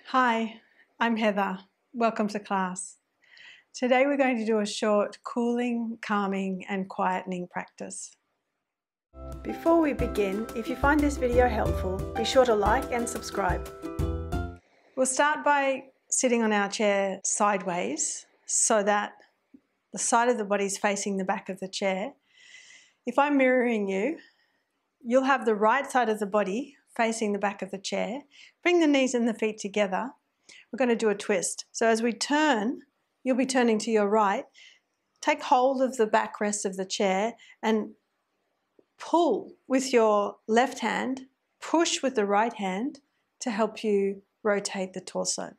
Hi, I'm Heather. Welcome to class. Today we're going to do a short cooling, calming and quietening practice. Before we begin, if you find this video helpful, be sure to like and subscribe. We'll start by sitting on our chair sideways so that the side of the body is facing the back of the chair. If I'm mirroring you, you'll have the right side of the body facing the back of the chair. Bring the knees and the feet together. We're going to do a twist. So as we turn, you'll be turning to your right. Take hold of the backrest of the chair and pull with your left hand, push with the right hand to help you rotate the torso.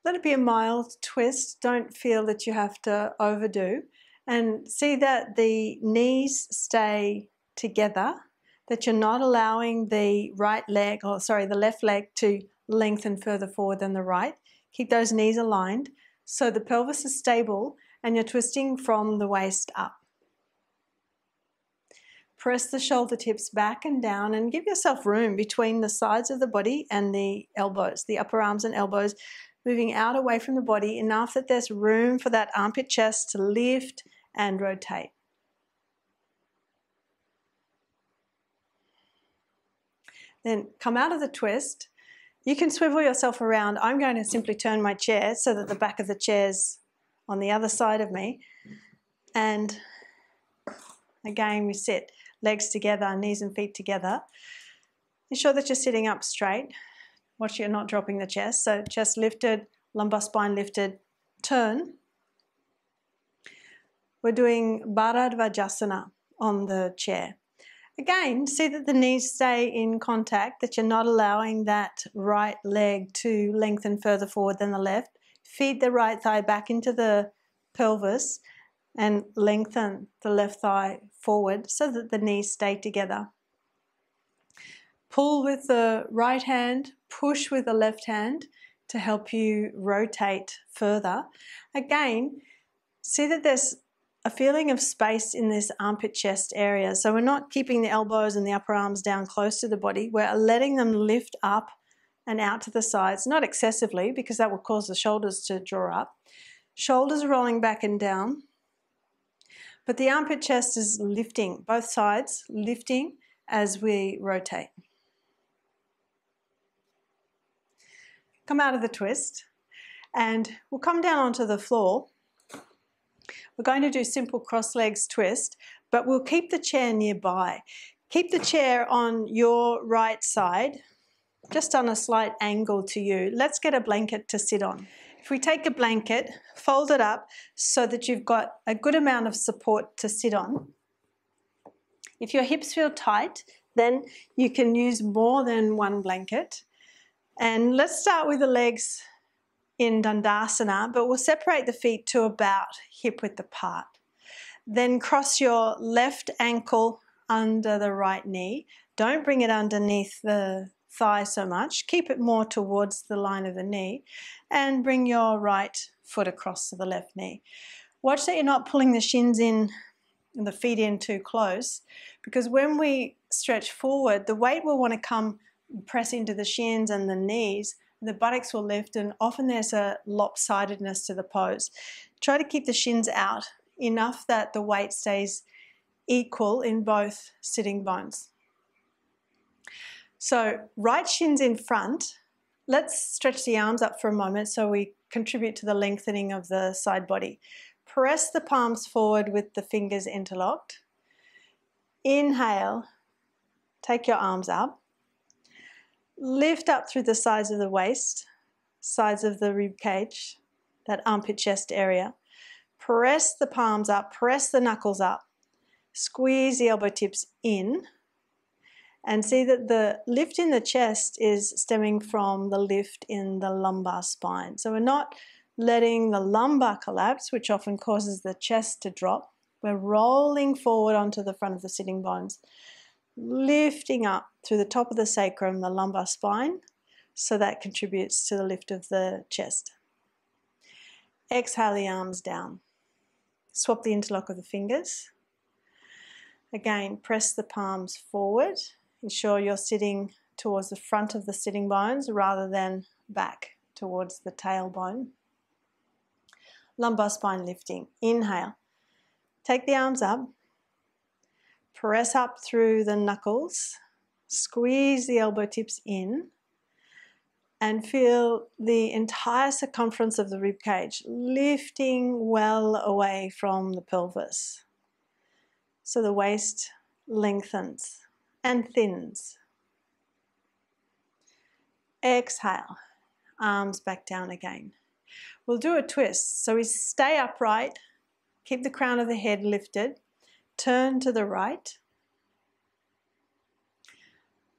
Let it be a mild twist. Don't feel that you have to overdo. And see that the knees stay together, that you're not allowing the the left leg to lengthen further forward than the right. Keep those knees aligned so the pelvis is stable and you're twisting from the waist up. Press the shoulder tips back and down and give yourself room between the sides of the body and the elbows, the upper arms and elbows, moving out away from the body enough that there's room for that armpit chest to lift and rotate. Then come out of the twist. You can swivel yourself around. I'm going to simply turn my chair so that the back of the chair's on the other side of me. And again, we sit, legs together, knees and feet together. Ensure that you're sitting up straight. Watch you're not dropping the chest. So chest lifted, lumbar spine lifted, turn. We're doing Bharadvajasana on the chair. Again, see that the knees stay in contact, that you're not allowing that right leg to lengthen further forward than the left. Feed the right thigh back into the pelvis and lengthen the left thigh forward so that the knees stay together. Pull with the right hand, push with the left hand to help you rotate further. Again, see that there's a feeling of space in this armpit chest area. So we're not keeping the elbows and the upper arms down close to the body. We're letting them lift up and out to the sides, not excessively because that will cause the shoulders to draw up. Shoulders rolling back and down. But the armpit chest is lifting, both sides lifting as we rotate. Come out of the twist and we'll come down onto the floor. We're going to do simple cross legs twist, but we'll keep the chair nearby. Keep the chair on your right side, just on a slight angle to you. Let's get a blanket to sit on. If we take a blanket, fold it up so that you've got a good amount of support to sit on. If your hips feel tight, then you can use more than one blanket. And let's start with the legs in Dandasana, but we'll separate the feet to about hip width apart. Then cross your left ankle under the right knee. Don't bring it underneath the thigh so much. Keep it more towards the line of the knee and bring your right foot across to the left knee. Watch that you're not pulling the shins in and the feet in too close, because when we stretch forward, the weight will want to come press into the shins and the knees. The buttocks will lift and often there's a lopsidedness to the pose. Try to keep the shins out enough that the weight stays equal in both sitting bones. So right shins in front. Let's stretch the arms up for a moment so we contribute to the lengthening of the side body. Press the palms forward with the fingers interlocked. Inhale, take your arms up. Lift up through the sides of the waist, sides of the rib cage, that armpit chest area. Press the palms up, press the knuckles up. Squeeze the elbow tips in and see that the lift in the chest is stemming from the lift in the lumbar spine. So we're not letting the lumbar collapse, which often causes the chest to drop. We're rolling forward onto the front of the sitting bones, lifting up through the top of the sacrum, the lumbar spine, so that contributes to the lift of the chest. Exhale the arms down. Swap the interlock of the fingers. Again, press the palms forward. Ensure you're sitting towards the front of the sitting bones rather than back towards the tailbone. Lumbar spine lifting. Inhale. Take the arms up. Press up through the knuckles. Squeeze the elbow tips in. And feel the entire circumference of the rib cage lifting well away from the pelvis. So the waist lengthens and thins. Exhale. Arms back down again. We'll do a twist. So we stay upright. Keep the crown of the head lifted. Turn to the right.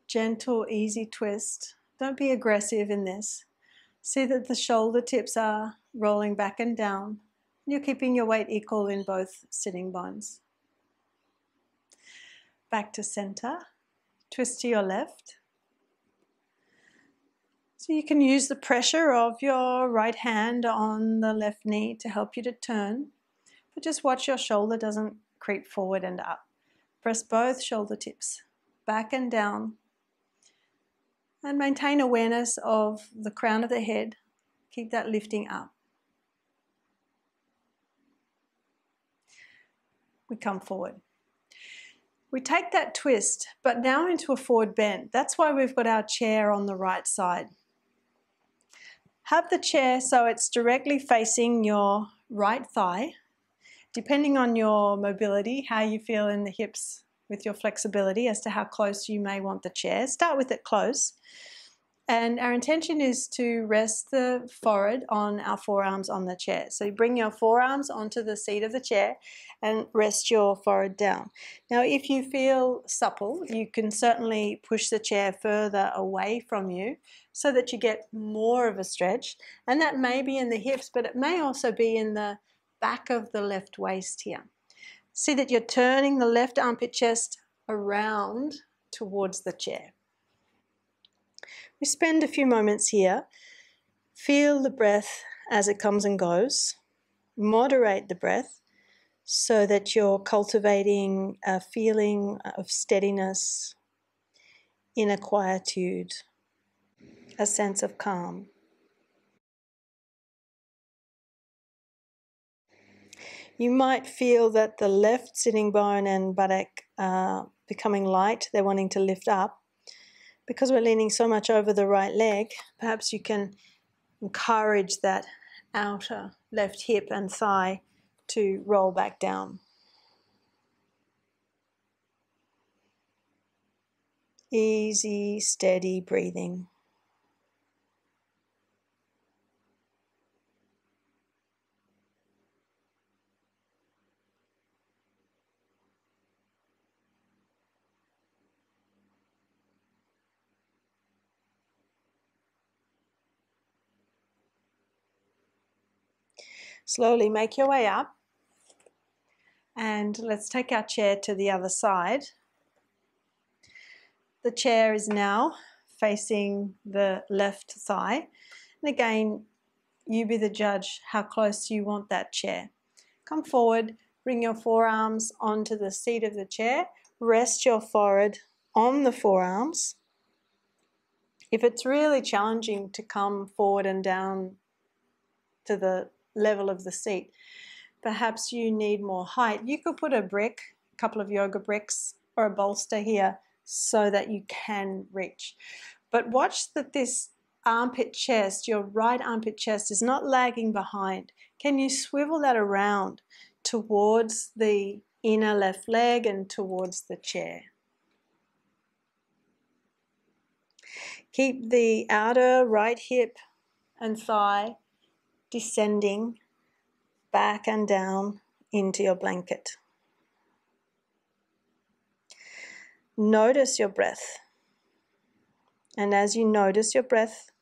Gentle, easy twist. Don't be aggressive in this. See that the shoulder tips are rolling back and down. You're keeping your weight equal in both sitting bones. Back to center. Twist to your left. So you can use the pressure of your right hand on the left knee to help you to turn. But just watch your shoulder doesn't creep forward and up. Press both shoulder tips back and down. And maintain awareness of the crown of the head. Keep that lifting up. We come forward. We take that twist, but now into a forward bend. That's why we've got our chair on the right side. Have the chair so it's directly facing your right thigh. Depending on your mobility, how you feel in the hips with your flexibility as to how close you may want the chair. Start with it close. And our intention is to rest the forehead on our forearms on the chair. So you bring your forearms onto the seat of the chair and rest your forehead down. Now, if you feel supple, you can certainly push the chair further away from you so that you get more of a stretch. And that may be in the hips, but it may also be in the back of the left waist here. See that you're turning the left armpit chest around towards the chair. We spend a few moments here. Feel the breath as it comes and goes. Moderate the breath so that you're cultivating a feeling of steadiness, inner quietude, a sense of calm. You might feel that the left sitting bone and buttock are becoming light. They're wanting to lift up. Because we're leaning so much over the right leg, perhaps you can encourage that outer left hip and thigh to roll back down. Easy, steady breathing. Slowly make your way up, and let's take our chair to the other side. The chair is now facing the left thigh, and again, you be the judge how close you want that chair. Come forward, bring your forearms onto the seat of the chair, rest your forehead on the forearms. If it's really challenging to come forward and down to the level of the seat, perhaps you need more height. You could put a brick, a couple of yoga bricks or a bolster here so that you can reach. But watch that this armpit chest, your right armpit chest, is not lagging behind. Can you swivel that around towards the inner left leg and towards the chair? Keep the outer right hip and thigh descending back and down into your blanket. Notice your breath. And as you notice your breath,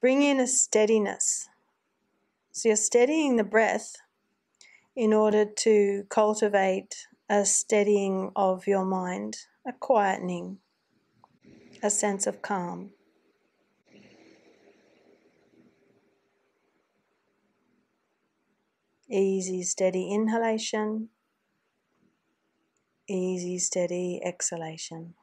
bring in a steadiness. So you're steadying the breath in order to cultivate a steadying of your mind, a quietening, a sense of calm. Easy, steady inhalation. Easy, steady exhalation.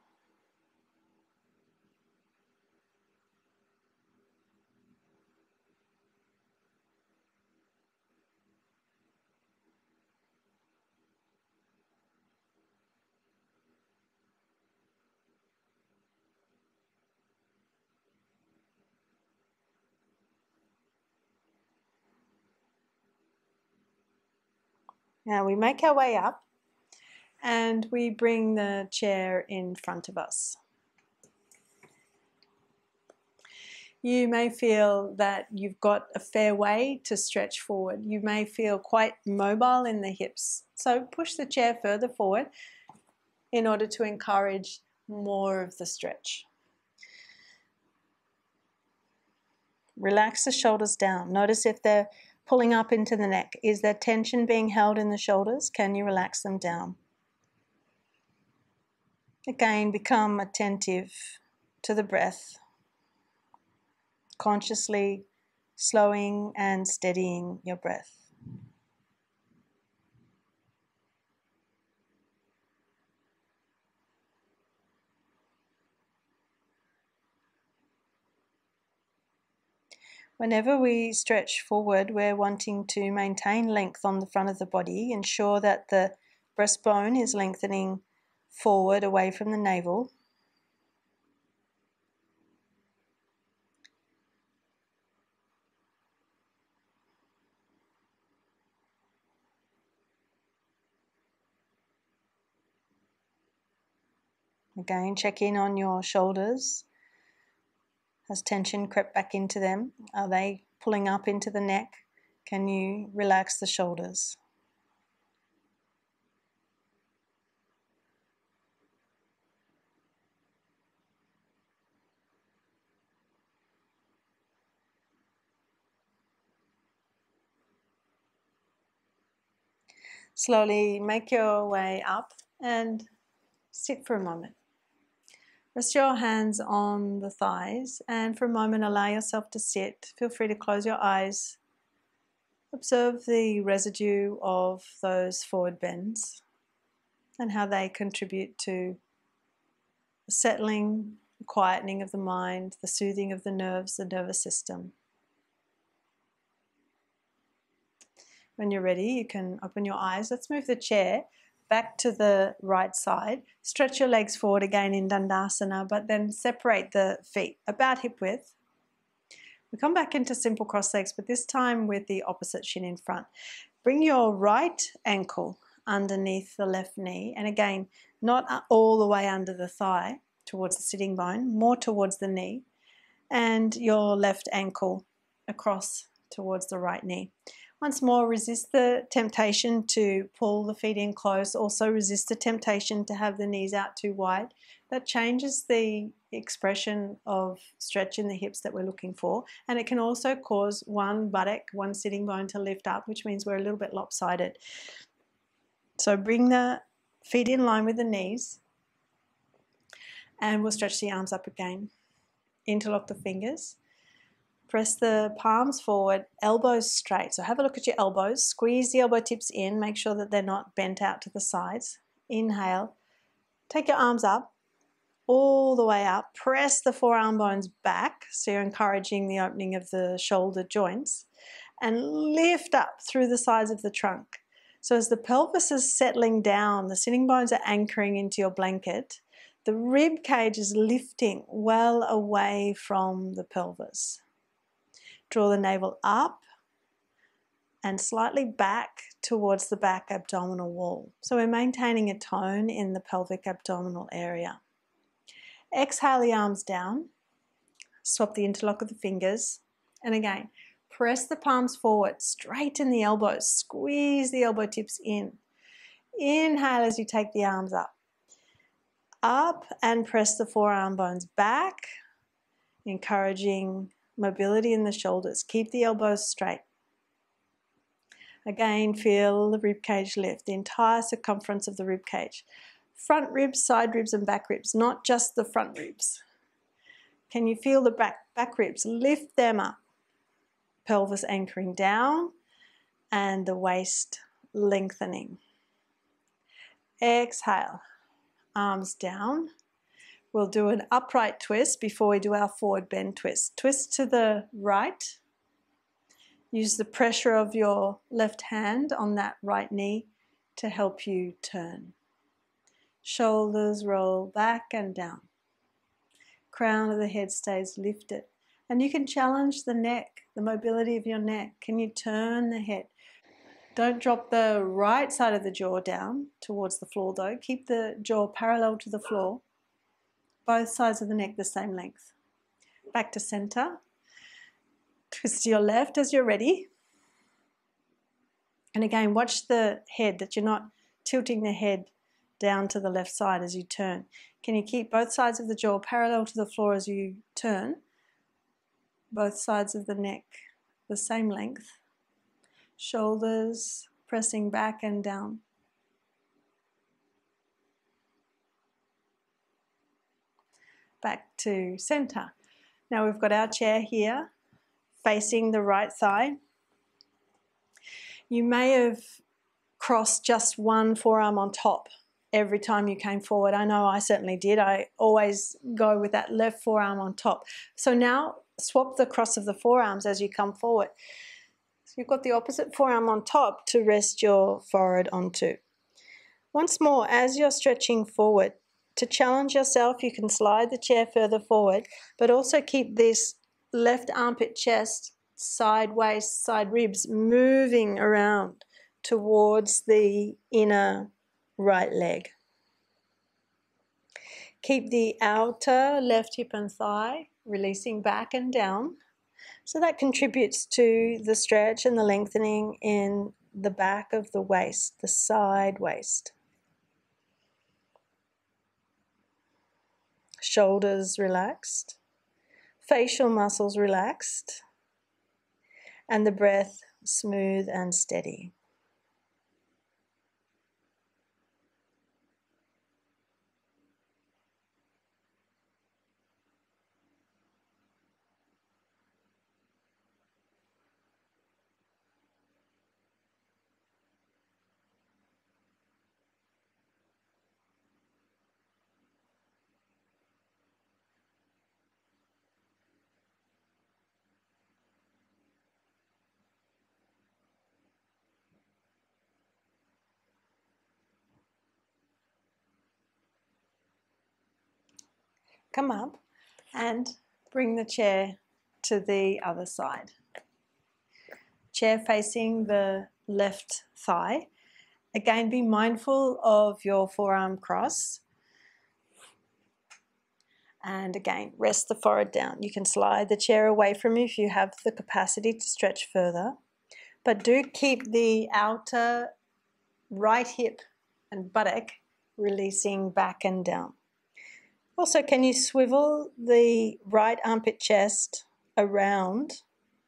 Now we make our way up and we bring the chair in front of us. You may feel that you've got a fair way to stretch forward. You may feel quite mobile in the hips. So push the chair further forward in order to encourage more of the stretch. Relax the shoulders down. Notice if they're pulling up into the neck. Is there tension being held in the shoulders? Can you relax them down? Again, become attentive to the breath, consciously slowing and steadying your breath. Whenever we stretch forward, we're wanting to maintain length on the front of the body, ensure that the breastbone is lengthening forward away from the navel. Again, check in on your shoulders. Has tension crept back into them? Are they pulling up into the neck? Can you relax the shoulders? Slowly make your way up and sit for a moment. Rest your hands on the thighs and for a moment allow yourself to sit. Feel free to close your eyes. Observe the residue of those forward bends and how they contribute to the settling, the quietening of the mind, the soothing of the nerves, the nervous system. When you're ready, you can open your eyes. Let's move the chair back to the right side. Stretch your legs forward again in Dandasana, but then separate the feet about hip width. We come back into simple cross legs, but this time with the opposite shin in front. Bring your right ankle underneath the left knee, and again, not all the way under the thigh towards the sitting bone, more towards the knee, and your left ankle across towards the right knee. Once more, resist the temptation to pull the feet in close. Also resist the temptation to have the knees out too wide. That changes the expression of stretch in the hips that we're looking for. And it can also cause one buttock, one sitting bone to lift up, which means we're a little bit lopsided. So bring the feet in line with the knees. And we'll stretch the arms up again. Interlock the fingers. Press the palms forward, elbows straight. So have a look at your elbows. Squeeze the elbow tips in. Make sure that they're not bent out to the sides. Inhale. Take your arms up, all the way up. Press the forearm bones back. So you're encouraging the opening of the shoulder joints. And lift up through the sides of the trunk. So as the pelvis is settling down, the sitting bones are anchoring into your blanket. The rib cage is lifting well away from the pelvis. Draw the navel up and slightly back towards the back abdominal wall. So we're maintaining a tone in the pelvic abdominal area. Exhale the arms down. Swap the interlock of the fingers. And again, press the palms forward, straighten the elbows, squeeze the elbow tips in. Inhale as you take the arms up. Up and press the forearm bones back, encouraging mobility in the shoulders. Keep the elbows straight. Again, feel the rib cage lift, the entire circumference of the rib cage. Front ribs, side ribs, and back ribs, not just the front ribs. Can you feel the back ribs? Lift them up. Pelvis anchoring down and the waist lengthening. Exhale, arms down. We'll do an upright twist before we do our forward bend twist. Twist to the right. Use the pressure of your left hand on that right knee to help you turn. Shoulders roll back and down. Crown of the head stays lifted. And you can challenge the neck, the mobility of your neck. Can you turn the head? Don't drop the right side of the jaw down towards the floor though. Keep the jaw parallel to the floor. Both sides of the neck the same length. Back to center. Twist to your left as you're ready. And again, watch the head, that you're not tilting the head down to the left side as you turn. Can you keep both sides of the jaw parallel to the floor as you turn? Both sides of the neck the same length. Shoulders pressing back and down. Back to center. Now we've got our chair here facing the right thigh. You may have crossed just one forearm on top every time you came forward. I know I certainly did. I always go with that left forearm on top. So now swap the cross of the forearms as you come forward. So you've got the opposite forearm on top to rest your forehead onto. Once more, as you're stretching forward, to challenge yourself, you can slide the chair further forward, but also keep this left armpit, chest, side waist, side ribs moving around towards the inner right leg. Keep the outer left hip and thigh releasing back and down. So that contributes to the stretch and the lengthening in the back of the waist, the side waist. Shoulders relaxed, facial muscles relaxed, and the breath smooth and steady. Come up and bring the chair to the other side. Chair facing the left thigh. Again, be mindful of your forearm cross. And again, rest the forehead down. You can slide the chair away from you if you have the capacity to stretch further. But do keep the outer right hip and buttock releasing back and down. Also, can you swivel the right armpit, chest around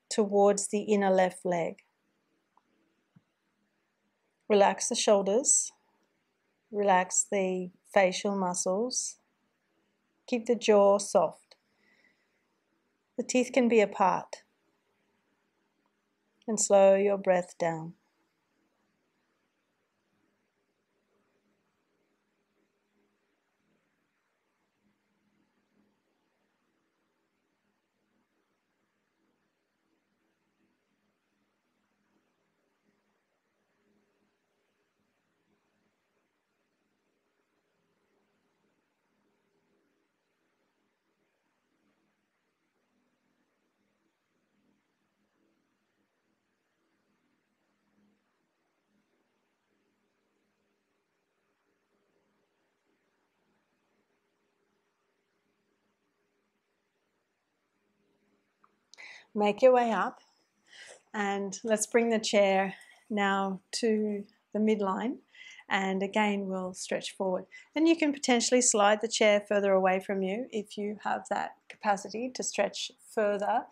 towards the inner left leg? Relax the shoulders, relax the facial muscles, keep the jaw soft. The teeth can be apart, and slow your breath down. Make your way up, and let's bring the chair now to the midline, and again we'll stretch forward. And you can potentially slide the chair further away from you if you have that capacity to stretch further.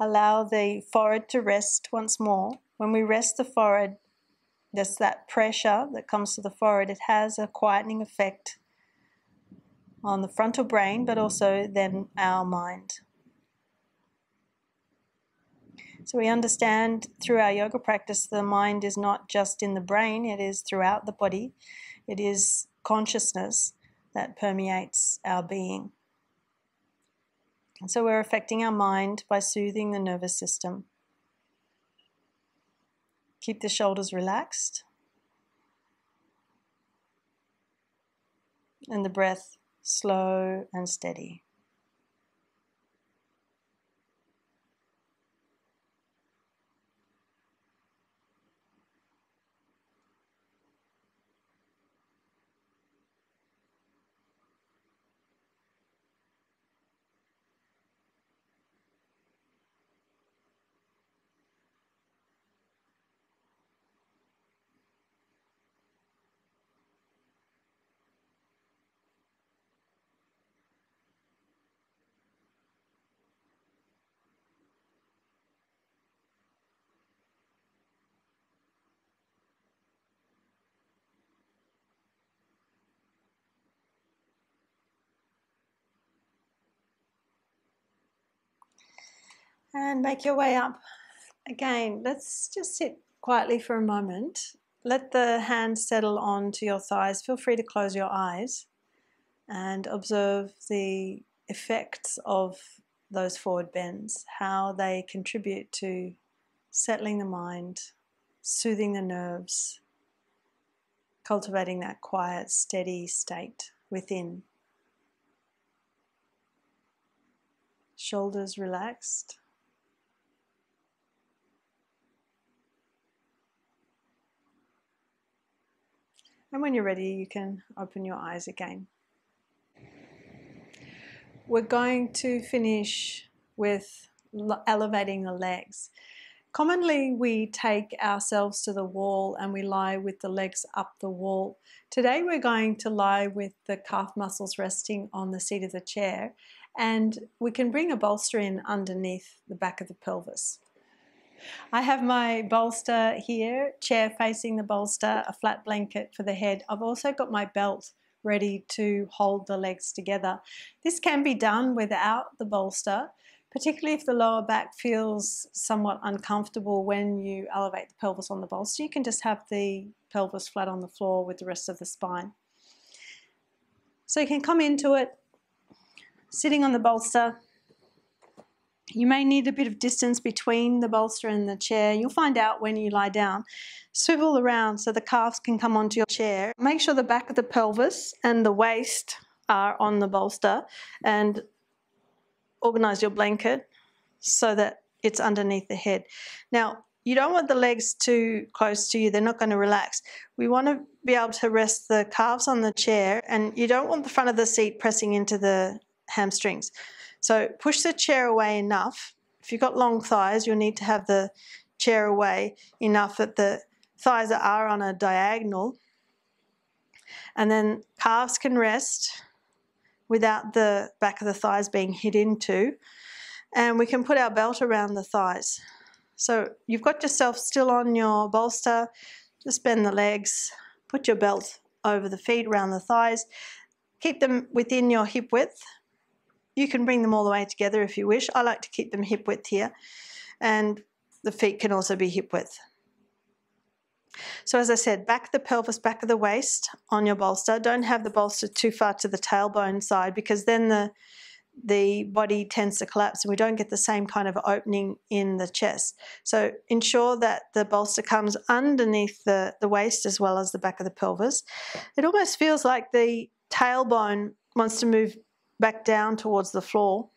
Allow the forehead to rest once more. When we rest the forehead, there's that pressure that comes to the forehead. It has a quietening effect on the frontal brain, but also then our mind. So we understand through our yoga practice the mind is not just in the brain, it is throughout the body. It is consciousness that permeates our being. And so we're affecting our mind by soothing the nervous system. Keep the shoulders relaxed. And the breath slow and steady. And make your way up. Again, let's just sit quietly for a moment. Let the hands settle onto your thighs. Feel free to close your eyes and observe the effects of those forward bends, how they contribute to settling the mind, soothing the nerves, cultivating that quiet, steady state within. Shoulders relaxed. And when you're ready, you can open your eyes again. We're going to finish with elevating the legs. Commonly, we take ourselves to the wall and we lie with the legs up the wall. Today, we're going to lie with the calf muscles resting on the seat of the chair, and we can bring a bolster in underneath the back of the pelvis. I have my bolster here, chair facing the bolster, a flat blanket for the head. I've also got my belt ready to hold the legs together. This can be done without the bolster, particularly if the lower back feels somewhat uncomfortable when you elevate the pelvis on the bolster. You can just have the pelvis flat on the floor with the rest of the spine. So you can come into it sitting on the bolster. You may need a bit of distance between the bolster and the chair. You'll find out when you lie down. Swivel around so the calves can come onto your chair. Make sure the back of the pelvis and the waist are on the bolster, and organize your blanket so that it's underneath the head. Now, you don't want the legs too close to you. They're not going to relax. We want to be able to rest the calves on the chair, and you don't want the front of the seat pressing into the hamstrings. So push the chair away enough. If you've got long thighs, you'll need to have the chair away enough that the thighs are on a diagonal. And then calves can rest without the back of the thighs being hit into. And we can put our belt around the thighs. So you've got yourself still on your bolster. Just bend the legs. Put your belt over the feet, around the thighs. Keep them within your hip width. You can bring them all the way together if you wish. I like to keep them hip width here, and the feet can also be hip width. So as I said, back of the pelvis, back of the waist on your bolster. Don't have the bolster too far to the tailbone side, because then the body tends to collapse and we don't get the same kind of opening in the chest. So ensure that the bolster comes underneath the waist as well as the back of the pelvis. It almost feels like the tailbone wants to move back down towards the floor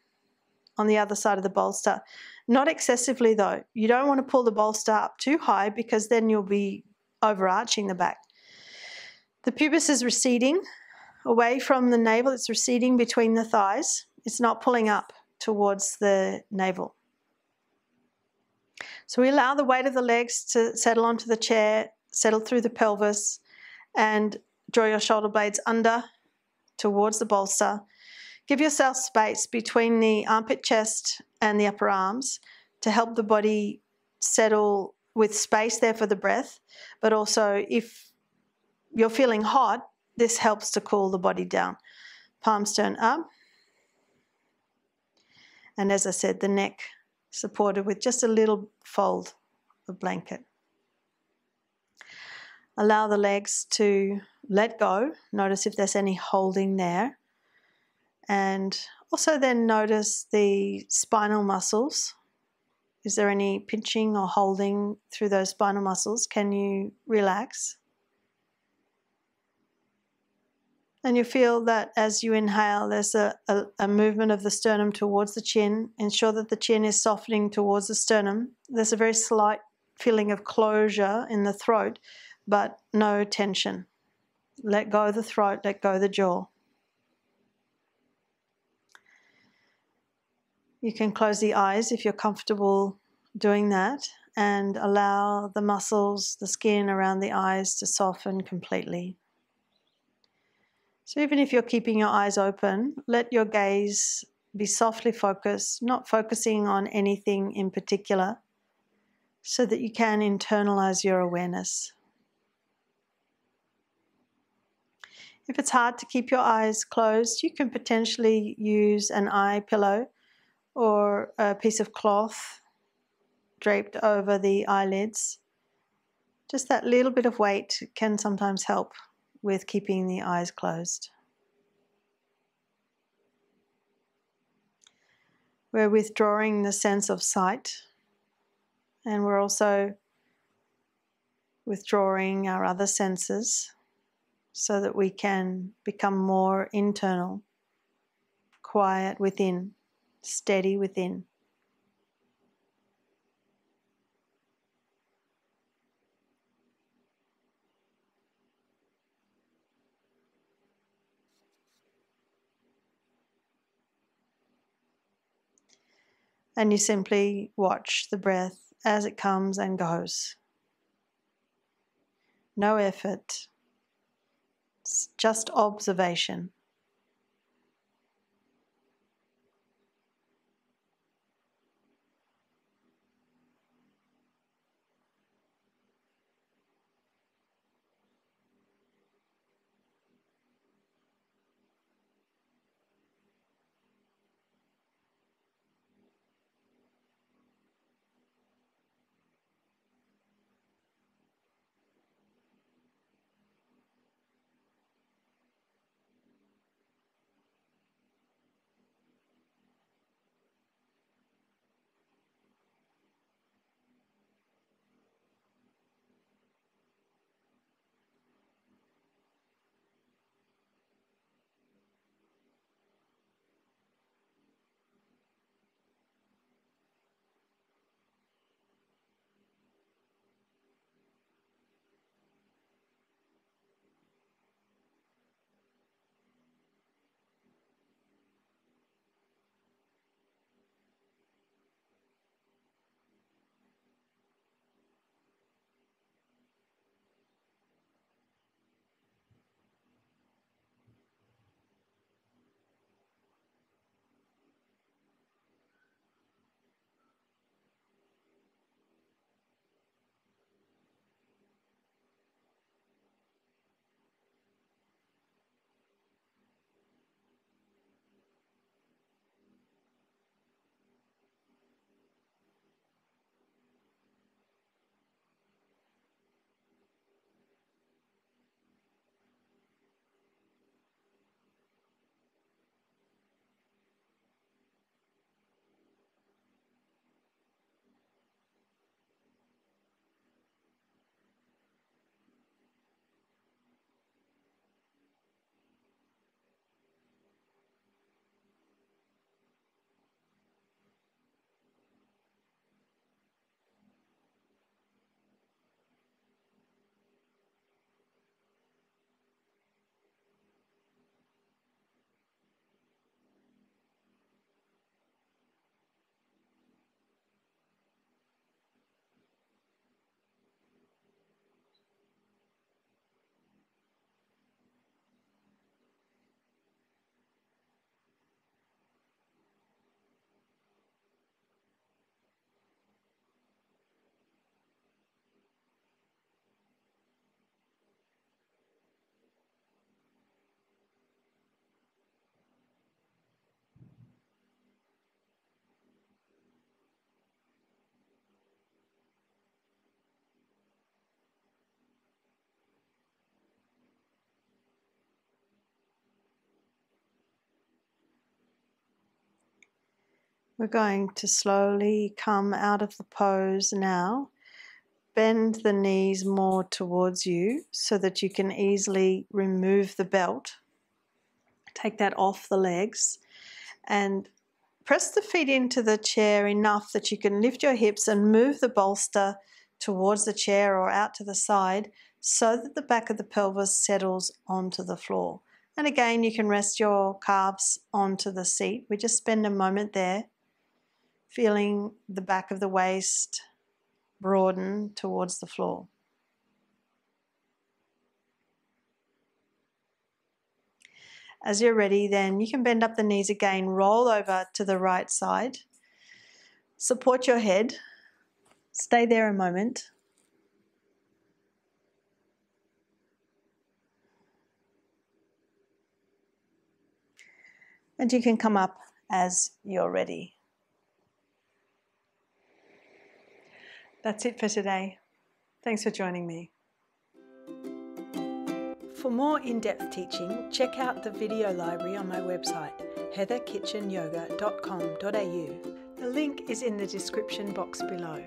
on the other side of the bolster. Not excessively though. You don't want to pull the bolster up too high, because then you'll be overarching the back. The pubis is receding away from the navel. It's receding between the thighs. It's not pulling up towards the navel. So we allow the weight of the legs to settle onto the chair, settle through the pelvis, and draw your shoulder blades under towards the bolster. Give yourself space between the armpit, chest, and the upper arms to help the body settle, with space there for the breath. But also, if you're feeling hot, this helps to cool the body down. Palms turn up. And as I said, the neck supported with just a little fold of blanket. Allow the legs to let go. Notice if there's any holding there. And also then notice the spinal muscles. Is there any pinching or holding through those spinal muscles? Can you relax? And you feel that as you inhale, there's a movement of the sternum towards the chin. Ensure that the chin is softening towards the sternum. There's a very slight feeling of closure in the throat, but no tension. Let go of the throat, let go of the jaw. You can close the eyes if you're comfortable doing that, and allow the muscles, the skin around the eyes to soften completely. So even if you're keeping your eyes open, let your gaze be softly focused, not focusing on anything in particular, so that you can internalize your awareness. If it's hard to keep your eyes closed, you can potentially use an eye pillow or a piece of cloth draped over the eyelids. Just that little bit of weight can sometimes help with keeping the eyes closed. We're withdrawing the sense of sight, and we're also withdrawing our other senses so that we can become more internal, quiet within, steady within. And you simply watch the breath as it comes and goes. No effort, it's just observation. We're going to slowly come out of the pose now. Bend the knees more towards you so that you can easily remove the belt. Take that off the legs and press the feet into the chair enough that you can lift your hips and move the bolster towards the chair or out to the side so that the back of the pelvis settles onto the floor. And again, you can rest your calves onto the seat. We just spend a moment there, feeling the back of the waist broaden towards the floor. As you're ready, then you can bend up the knees again, roll over to the right side, support your head, stay there a moment. And you can come up as you're ready. That's it for today. Thanks for joining me. For more in-depth teaching, check out the video library on my website, heatherkitchenyoga.com.au. The link is in the description box below.